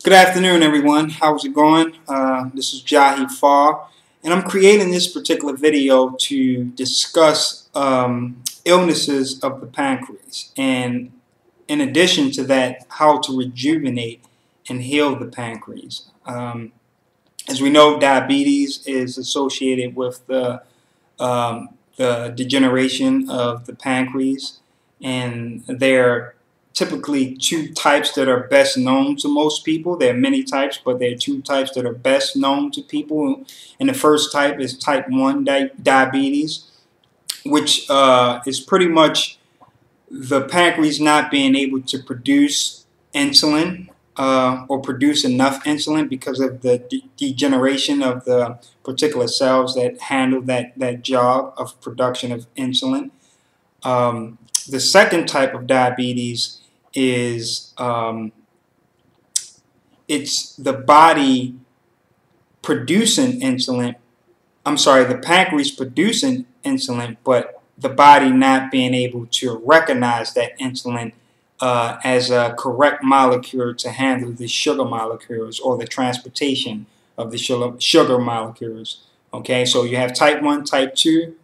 Good afternoon, everyone. How's it going? This is Jahi Farr, and I'm creating this particular video to discuss illnesses of the pancreas, and in addition to that, how to rejuvenate and heal the pancreas. As we know, diabetes is associated with the degeneration of the pancreas, and there are typically two types that are best known to most people. There are many types, but there are two types that are best known to people. And the first type is type 1 diabetes, which is pretty much the pancreas not being able to produce insulin or produce enough insulin because of the degeneration of the particular cells that handle that job of production of insulin. The second type of diabetes is it's the body producing insulin. I'm sorry, the pancreas producing insulin, but the body not being able to recognize that insulin as a correct molecule to handle the sugar molecules or the transportation of the sugar molecules. Okay, so you have type 1, type 2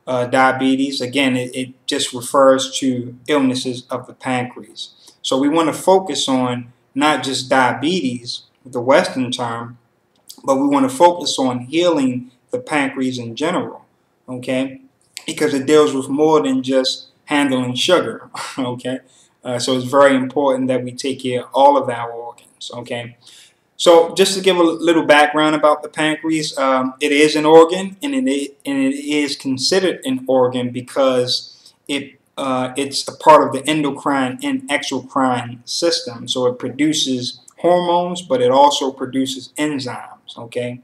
diabetes. Again, it just refers to illnesses of the pancreas. So we want to focus on not just diabetes, the Western term, but we want to focus on healing the pancreas in general, okay? Because it deals with more than just handling sugar, okay? So it's very important that we take care of all of our organs, okay? So just to give a little background about the pancreas, it is an organ, and it is considered an organ because it's a part of the endocrine and exocrine system. So it produces hormones, but it also produces enzymes, okay?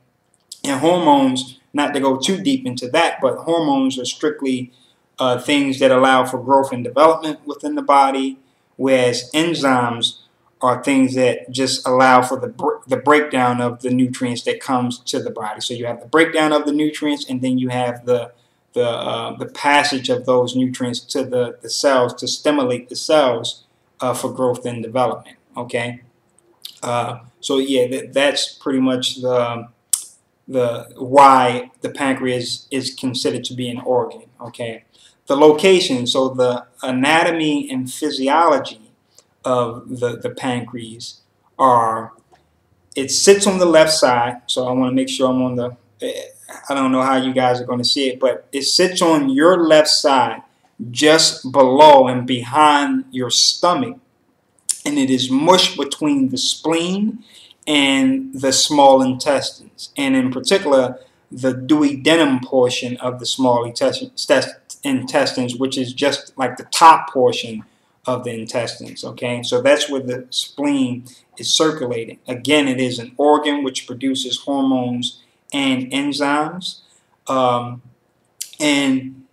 And hormones, not to go too deep into that, but hormones are strictly things that allow for growth and development within the body, whereas enzymes are things that just allow for the breakdown of the nutrients that comes to the body. So you have the breakdown of the nutrients, and then you have the passage of those nutrients to the cells to stimulate the cells for growth and development. Okay, so yeah, that's pretty much the why the pancreas is considered to be an organ. Okay, the location, so the anatomy and physiology of the pancreas are, it sits on the left side. So I want to make sure I'm on the, I don't know how you guys are going to see it, but it sits on your left side just below and behind your stomach, and it is mushed between the spleen and the small intestines, and in particular the duodenum portion of the small intestines, which is just like the top portion of the intestines. Okay, so that's where the spleen is circulating. Again, it is an organ which produces hormones and enzymes, and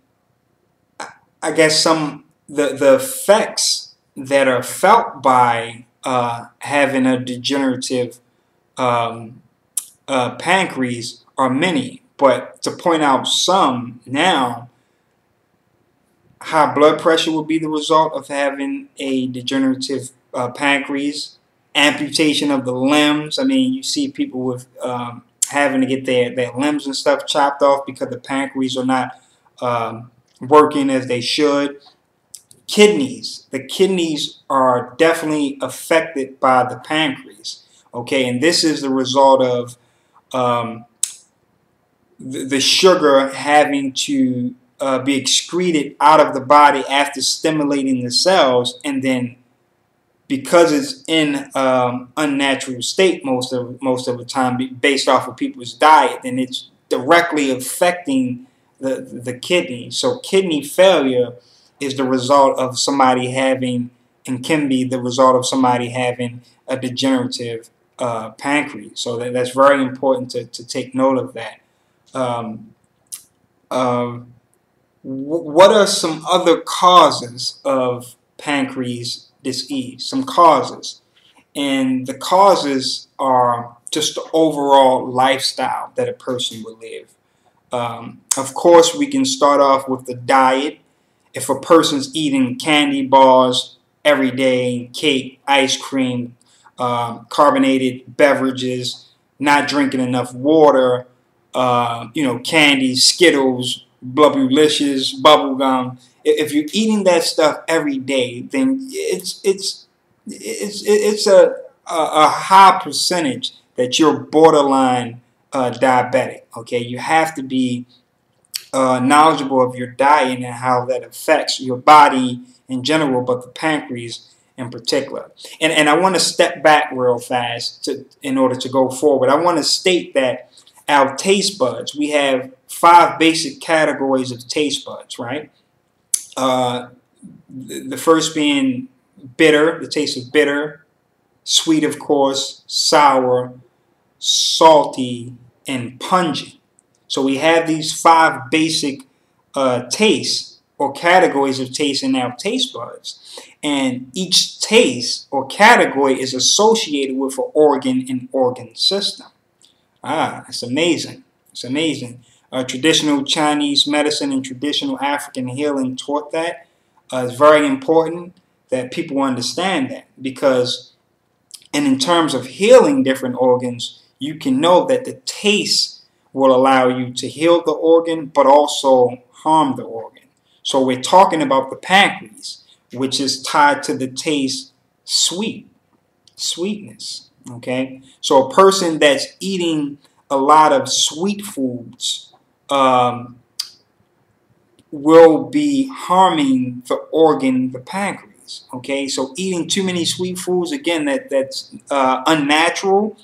I guess the effects that are felt by having a degenerative pancreas are many, but to point out some now, high blood pressure will be the result of having a degenerative pancreas. Amputation of the limbs. I mean, you see people with having to get their limbs and stuff chopped off because the pancreas are not working as they should. Kidneys. The kidneys are definitely affected by the pancreas. Okay, and this is the result of the sugar having to be excreted out of the body after stimulating the cells, and then because it's in unnatural state most of the time, based off of people's diet, then it's directly affecting the kidney. So kidney failure is the result of somebody having, and can be the result of somebody having, a degenerative pancreas. So that's very important to take note of that. What are some other causes of pancreas disease? Some causes. And the causes are just the overall lifestyle that a person would live. Of course, we can start off with the diet. If a person's eating candy bars every day, cake, ice cream, carbonated beverages, not drinking enough water, candy, Skittles, Blubbulicious, bubble gum. If you're eating that stuff every day, then it's a high percentage that you're borderline diabetic. Okay, you have to be knowledgeable of your diet and how that affects your body in general, but the pancreas in particular. And I want to step back real fast in order to go forward. I want to state that our taste buds, we have 5 basic categories of taste buds, right? The first being bitter, the taste of bitter, sweet, of course, sour, salty, and pungent. So we have these 5 basic tastes or categories of taste in our taste buds. And each taste or category is associated with an organ and organ system. It's amazing. It's amazing. Traditional Chinese medicine and traditional African healing taught that. It's very important that people understand that, because, and in terms of healing different organs, you can know that the taste will allow you to heal the organ, but also harm the organ. So we're talking about the pancreas, which is tied to the taste sweetness. Okay, so a person that's eating a lot of sweet foods will be harming the organ, the pancreas. Okay, so eating too many sweet foods, again, that's unnatural,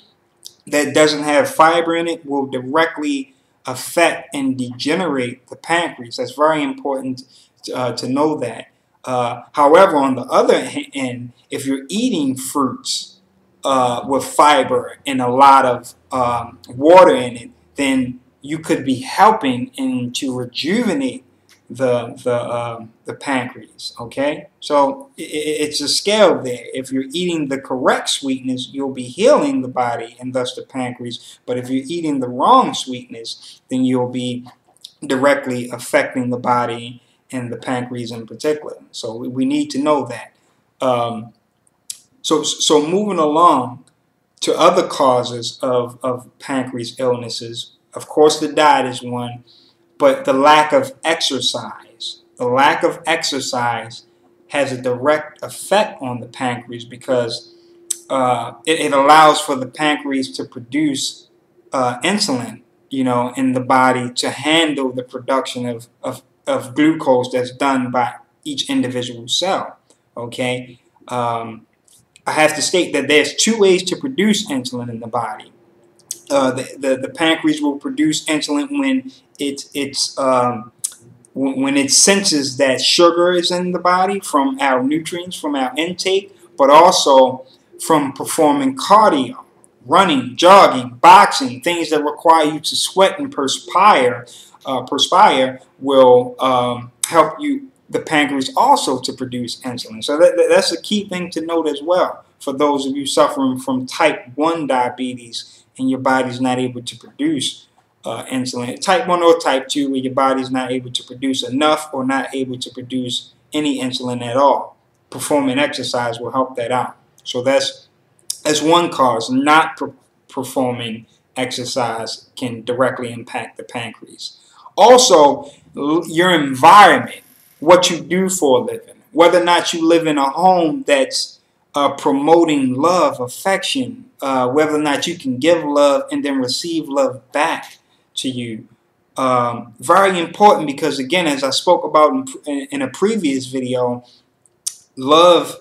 that doesn't have fiber in it, will directly affect and degenerate the pancreas. That's very important to know that. However, on the other hand, if you're eating fruits with fiber and a lot of water in it, then you could be helping to rejuvenate the pancreas. Okay, so it's a scale there. If you're eating the correct sweetness, you'll be healing the body and thus the pancreas. But if you're eating the wrong sweetness, then you'll be directly affecting the body and the pancreas in particular. So we need to know that. So moving along to other causes of pancreas illnesses, of course the diet is one, but the lack of exercise. The lack of exercise has a direct effect on the pancreas, because it allows for the pancreas to produce insulin, in the body to handle the production of glucose that's done by each individual cell. Okay, I have to state that there's 2 ways to produce insulin in the body. The pancreas will produce insulin when when it senses that sugar is in the body from our nutrients, from our intake, but also from performing cardio, running, jogging, boxing, things that require you to sweat and perspire. Perspire will help the pancreas also to produce insulin. So that's a key thing to note as well for those of you suffering from type 1 diabetes and your body's not able to produce insulin. Type 1 or type 2, where your body's not able to produce enough or not able to produce any insulin at all. Performing exercise will help that out. So that's one cause. Not performing exercise can directly impact the pancreas. Also, your environment, what you do for a living, whether or not you live in a home that's promoting love, affection, whether or not you can give love and then receive love back to you. Very important, because again, as I spoke about in a previous video, love,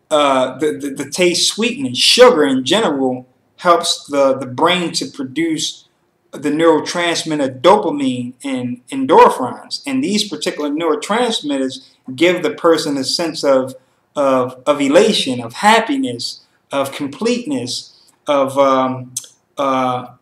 the taste sweetness, sugar in general, helps the brain to produce the neurotransmitter dopamine and endorphins. And these particular neurotransmitters give the person a sense of elation, of happiness, of completeness, of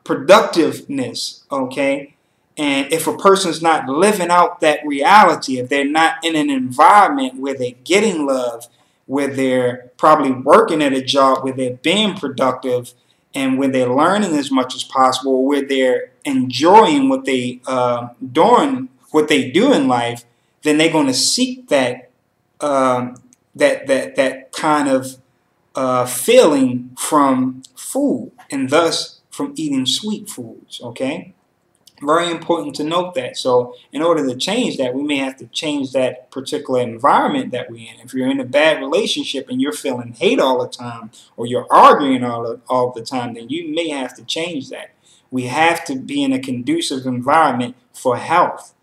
productiveness. Okay, and if a person's not living out that reality, if they're not in an environment where they're getting love, where they're probably working at a job where they're being productive, and when they're learning as much as possible, where they're enjoying what they do in life, then they're going to seek that that kind of feeling from food, and thus from eating sweet foods. Okay, very important to note that. So in order to change that, we may have to change that particular environment that we're in. If you're in a bad relationship and you're feeling hate all the time, or you're arguing all the time, then you may have to change that. We have to be in a conducive environment for health.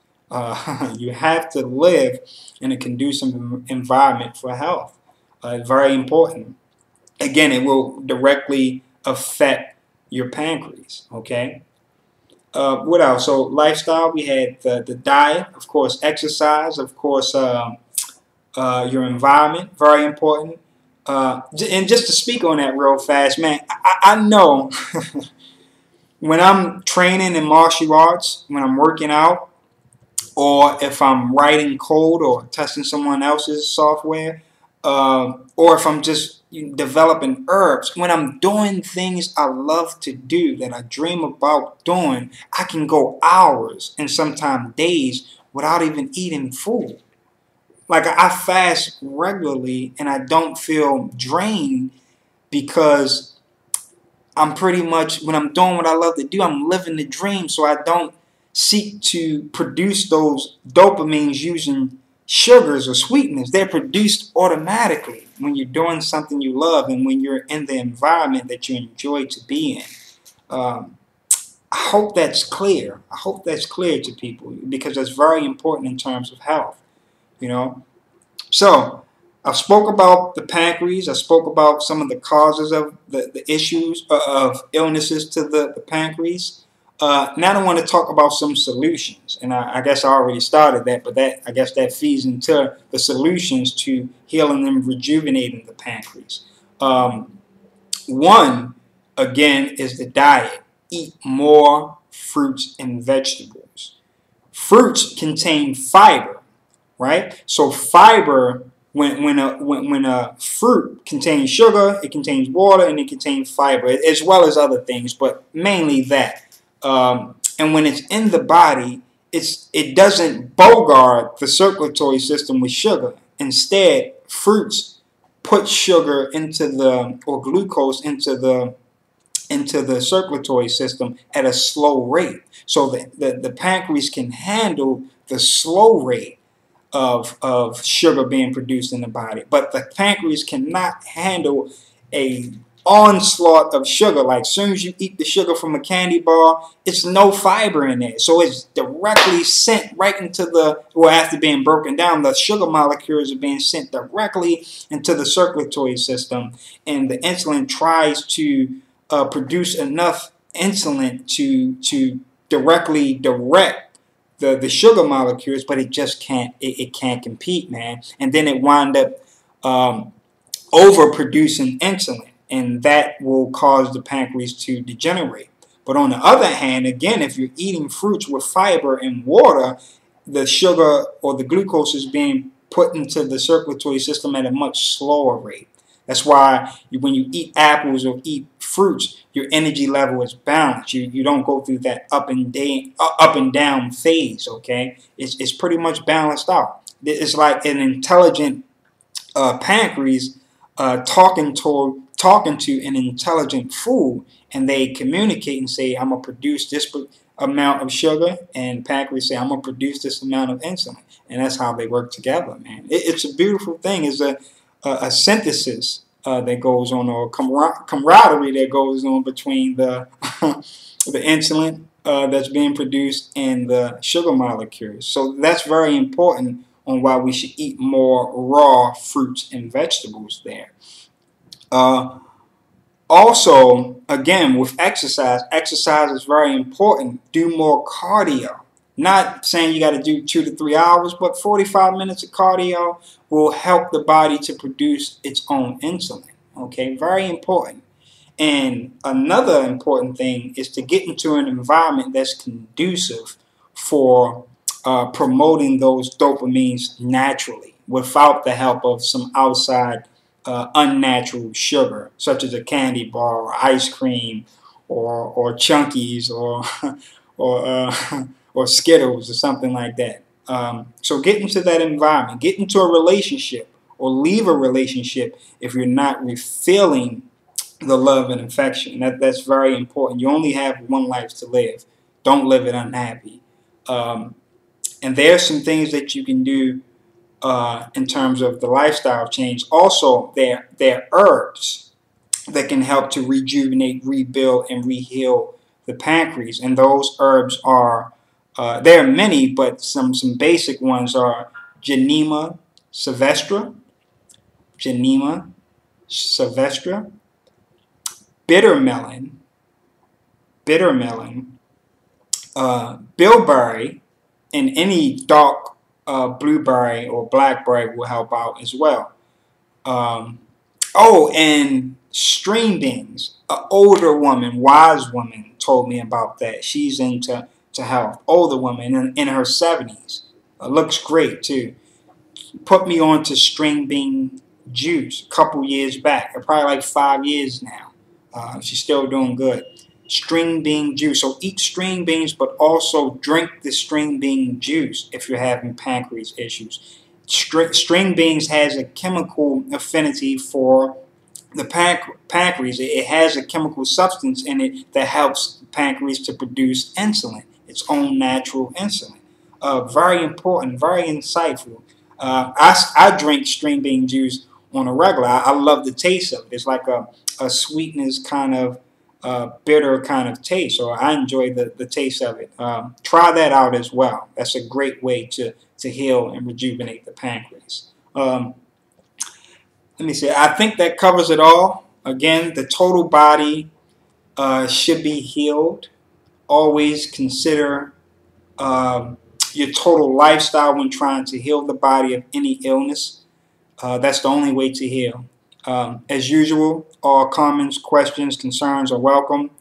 You have to live in a conducive environment for health. Very important. Again, it will directly affect your pancreas. Okay. What else? So lifestyle, we had the diet, of course, exercise, of course, your environment, very important. And just to speak on that real fast, man, I know when I'm training in martial arts, when I'm working out, or if I'm writing code or testing someone else's software, or if I'm just developing herbs, when I'm doing things I love to do, that I dream about doing, I can go hours and sometimes days without even eating food. Like I fast regularly and I don't feel drained because I'm pretty much, when I'm doing what I love to do, I'm living the dream, so I don't seek to produce those dopamines using sugars or sweeteners. They're produced automatically when you're doing something you love and when you're in the environment that you enjoy to be in. I hope that's clear. I hope that's clear to people, because that's very important in terms of health, you know. So I spoke about the pancreas. I spoke about some of the causes of the issues of illnesses to the pancreas. Now I want to talk about some solutions, and I guess I already started that, but I guess that feeds into the solutions to healing and rejuvenating the pancreas. One, again, is the diet. Eat more fruits and vegetables. Fruits contain fiber, right? So fiber, when a fruit contains sugar, it contains water, and it contains fiber, as well as other things, but mainly that. And when it's in the body, it doesn't bogart the circulatory system with sugar. Instead, fruits put sugar into or glucose into the circulatory system at a slow rate, so that the pancreas can handle the slow rate of sugar being produced in the body. But the pancreas cannot handle a onslaught of sugar. Like as soon as you eat the sugar from a candy bar, it's no fiber in there. So it's directly sent right into after being broken down, the sugar molecules are being sent directly into the circulatory system. And the insulin tries to produce enough insulin to directly direct the sugar molecules, but it just can't. It can't compete, man. And then it wind up overproducing insulin, and that will cause the pancreas to degenerate. But on the other hand, again, if you're eating fruits with fiber and water, the sugar or the glucose is being put into the circulatory system at a much slower rate. That's why when you eat apples or eat fruits, your energy level is balanced. You don't go through that up and down phase. Okay, it's pretty much balanced out. It's like an intelligent pancreas talking to an intelligent food, and they communicate and say, "I'm gonna produce this amount of sugar," and pancreas say, "I'm gonna produce this amount of insulin," and that's how they work together, man. It's a beautiful thing. It's a synthesis that goes on, or camaraderie that goes on between the the insulin that's being produced and the sugar molecules. So that's very important on why we should eat more raw fruits and vegetables there. Also, again, with exercise is very important. Do more cardio. Not saying you got to do 2 to 3 hours, but 45 minutes of cardio will help the body to produce its own insulin. Okay, very important. And another important thing is to get into an environment that's conducive for promoting those dopamines naturally, without the help of some outside unnatural sugar, such as a candy bar or ice cream or Chunkies or or Skittles or something like that. So get into that environment, get into a relationship or leave a relationship if you're not refilling the love and affection. That's very important. You only have one life to live. Don't live it unhappy. And there are some things that you can do in terms of the lifestyle change. Also, there are herbs that can help to rejuvenate, rebuild, and reheal the pancreas. And those herbs are, there are many, but some basic ones are Genema sylvestre, Genema sylvestre, bitter melon, bilberry, and any dark blueberry or blackberry will help out as well. Oh, and string beans. An older woman, wise woman, told me about that. She's into health. Older woman in her 70s. Looks great too. Put me on to string bean juice a couple years back. Probably like 5 years now. She's still doing good. String bean juice. So eat string beans, but also drink the string bean juice if you're having pancreas issues. String beans has a chemical affinity for the pancreas. It has a chemical substance in it that helps the pancreas to produce insulin, its own natural insulin. Very important, very insightful. I drink string bean juice on a regular. I love the taste of it. It's like a sweetness kind of bitter kind of taste, so I enjoy the taste of it. Try that out as well. That's a great way to heal and rejuvenate the pancreas. Let me see. I think that covers it all. Again, the total body should be healed. Always consider your total lifestyle when trying to heal the body of any illness. That's the only way to heal. As usual, all comments, questions, concerns are welcome.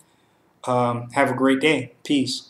Have a great day. Peace.